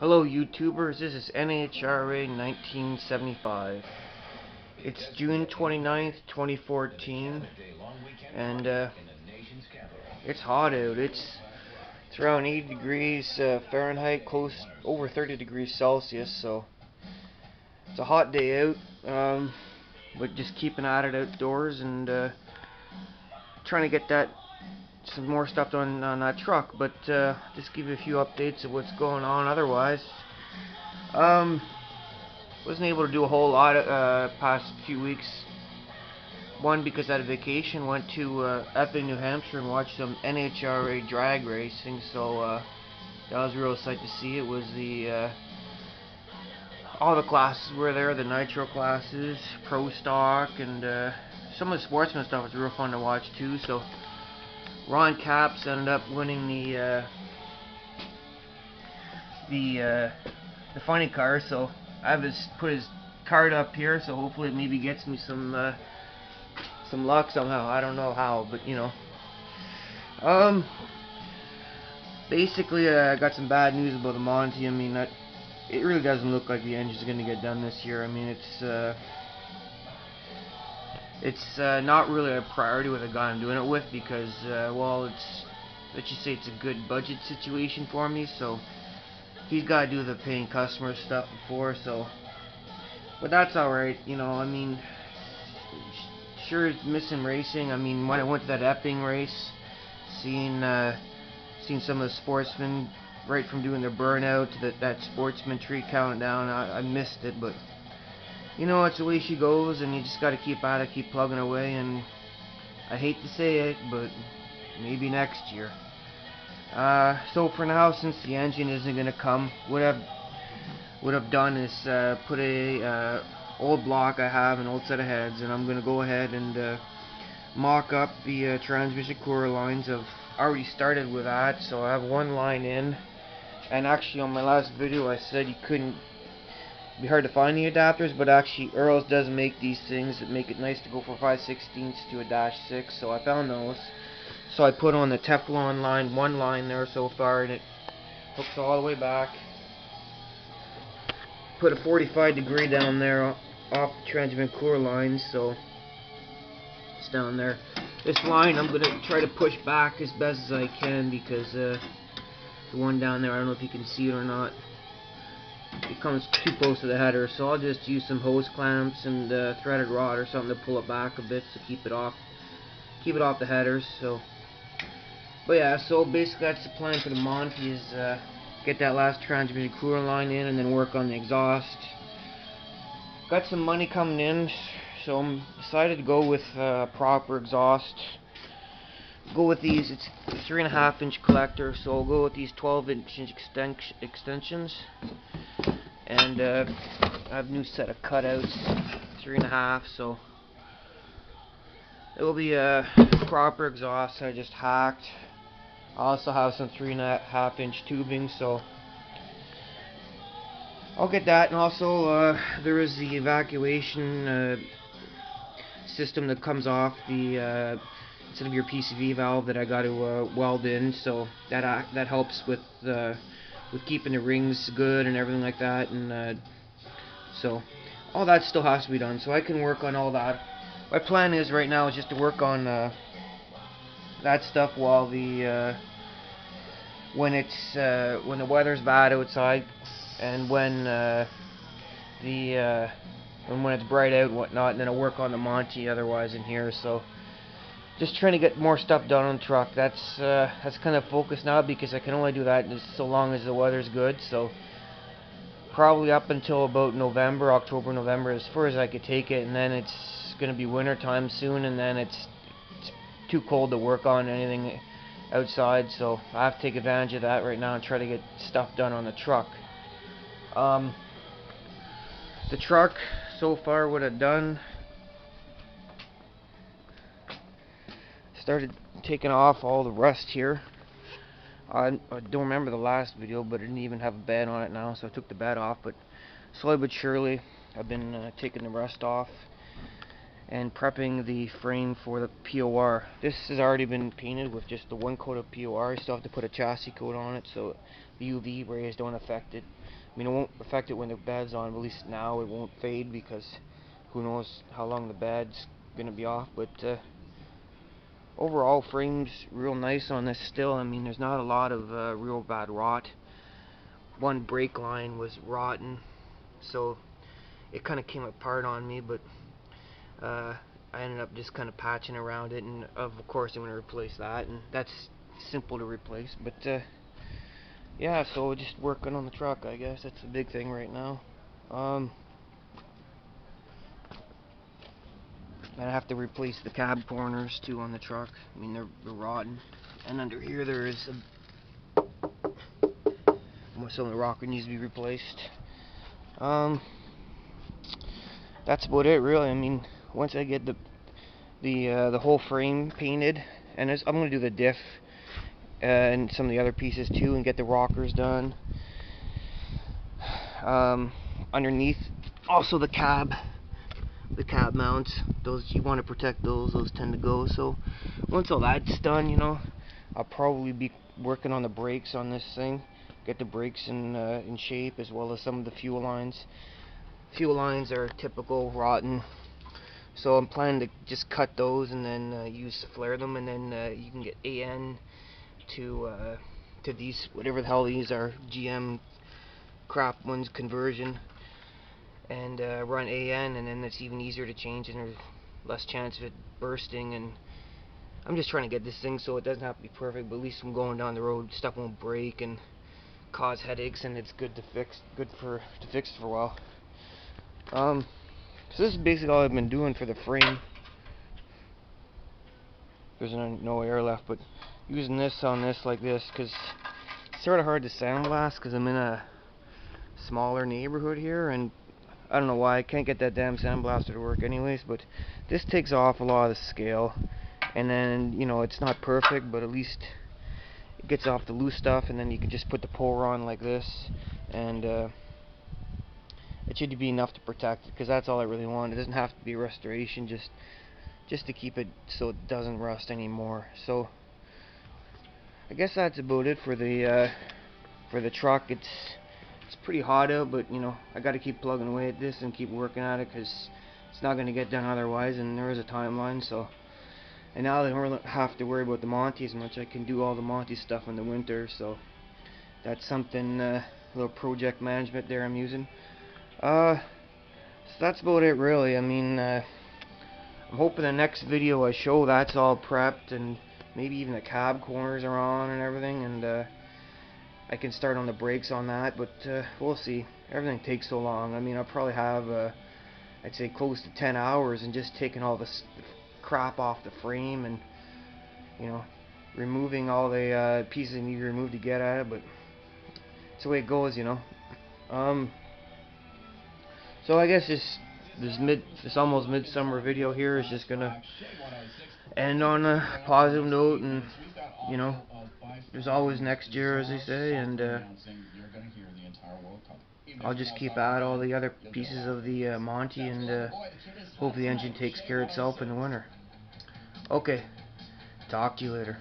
Hello YouTubers, this is NHRA 1975. It's June 29th, 2014, and it's hot out. It's around 80 degrees Fahrenheit, close over 30 degrees Celsius, so it's a hot day out. But just keeping at it outdoors and trying to get some more stuff done on that truck, but just give you a few updates of what's going on otherwise. Wasn't able to do a whole lot past few weeks. One, because I had a vacation, went to Epping, New Hampshire and watched some NHRA drag racing, so that was a real sight to see. It was all the classes were there, the nitro classes, pro stock, and some of the sportsman stuff was real fun to watch too. So Ron Capps ended up winning the funny car, so I have put his card up here, so hopefully it maybe gets me some luck somehow. I don't know how, but you know. Basically, I got some bad news about the Monty. I mean, it really doesn't look like the engine's going to get done this year. I mean, it's not really a priority with the guy I'm doing it with because, well, let's just say it's a good budget situation for me, so he's got to do the paying customer stuff before, so, but that's alright, you know. I mean, sure, it's missing racing. I mean, when I went to that Epping race, seeing some of the sportsmen right from doing their burnout to that sportsman tree counting down, I missed it, but you know, it's the way she goes, and you just got to keep at it, keep plugging away, and I hate to say it, but maybe next year. So for now, since the engine isn't going to come, what I've done is put a old block I have, an old set of heads, and I'm going to go ahead and mock up the transmission core lines. I've already started with that, so I have one line in, and actually on my last video I said you couldn't be hard to find the adapters, but actually Earls does make these things that make it nice to go from 5/16 to a -6, so I found those. So I put on the Teflon line, one line there so far, and it hooks all the way back. Put a 45-degree down there off the transmission core line, so it's down there. This line I'm going to try to push back as best as I can because the one down there, I don't know if you can see it or not, it comes too close to the header, so I'll just use some hose clamps and threaded rod or something to pull it back a bit to keep it off the headers. So, but yeah, so basically that's the plan for the Monty, is get that last transmission cooler line in and then work on the exhaust. Got some money coming in, so I'm decided to go with proper exhaust. Go with these. It's a 3.5-inch collector, so I'll go with these 12-inch extensions. And I have a new set of cutouts, 3.5, so it will be a proper exhaust I just hacked. I also have some 3.5-inch tubing, so I'll get that. And also there is the evacuation system that comes off the instead of your PCV valve that I got to weld in, so that helps with keeping the rings good and everything like that, and so all that still has to be done, so I can work on all that. My plan is right now is just to work on that stuff while when the weather's bad outside, and when it's bright out and whatnot, and then I'll work on the Monty otherwise in here. So just trying to get more stuff done on the truck. That's kind of focus now, because I can only do that so long as the weather's good. So probably up until about October, November, as far as I could take it, and then it's going to be winter time soon, and then it's too cold to work on anything outside. So I have to take advantage of that right now and try to get stuff done on the truck. The truck so far, what I've done, started taking off all the rust here. I don't remember the last video, but it didn't even have a bed on it now, so I took the bed off. But slowly but surely I've been taking the rust off and prepping the frame for the POR. This has already been painted with just the one coat of POR. I still have to put a chassis coat on it, so the UV rays don't affect it. I mean, it won't affect it when the bad's on, but at least now it won't fade, because who knows how long the bad's gonna be off. But overall, frame's real nice on this still. I mean, there's not a lot of real bad rot. One brake line was rotten, so it kind of came apart on me, but I ended up just kind of patching around it, and of course I'm going to replace that, and that's simple to replace. But yeah, so just working on the truck, I guess that's the big thing right now. And I have to replace the cab corners too on the truck. I mean, they're rotten, and under here there is some of the rocker needs to be replaced. That's about it, really. I mean, once I get the whole frame painted, and I'm going to do the diff and some of the other pieces too, and get the rockers done. Underneath, also the cab mounts. Those, you want to protect those. Those tend to go. So once all that's done, you know, I'll probably be working on the brakes on this thing. Get the brakes in shape, as well as some of the fuel lines. Fuel lines are typical rotten, so I'm planning to just cut those and then flare them, and then you can get AN to these, whatever the hell these are, GM crap ones, conversion, and run AN, and then it's even easier to change, and there's less chance of it bursting. And I'm just trying to get this thing so it doesn't have to be perfect, but at least when going down the road, stuff won't break and cause headaches, and it's good to fix for a while. So this is basically all I've been doing for the frame. There's no air left, but using this on this like this, because it's sort of hard to sandblast because I'm in a smaller neighborhood here, and I don't know why I can't get that damn sandblaster to work anyways, but this takes off a lot of the scale, and then, you know, it's not perfect, but at least it gets off the loose stuff, and then you can just put the puller on like this, and it should be enough to protect it, because that's all I really want. It doesn't have to be restoration, just to keep it so it doesn't rust anymore. So I guess that's about it for the truck. It's pretty hot out, but you know, I got to keep plugging away at this and keep working at it, because it's not going to get done otherwise, and there is a timeline. So, and now I don't really have to worry about the Monty as much. I can do all the Monty stuff in the winter, so that's something, a little project management there I'm using. So that's about it, really. I mean, I'm hoping the next video I show that's all prepped, and maybe even the cab corners are on and everything, and I can start on the brakes on that, but we'll see. Everything takes so long. I mean, I'll probably have, I'd say, close to 10 hours and just taking all this crap off the frame, and, you know, removing all the pieces that need to be removed to get at it, but it's the way it goes, you know. So I guess this almost midsummer video here is just gonna end on a positive note, and you know, there's always next year, as they say, and I'll just keep at all the other pieces of the Monty, and hope the engine takes care of itself in the winter. Okay, talk to you later.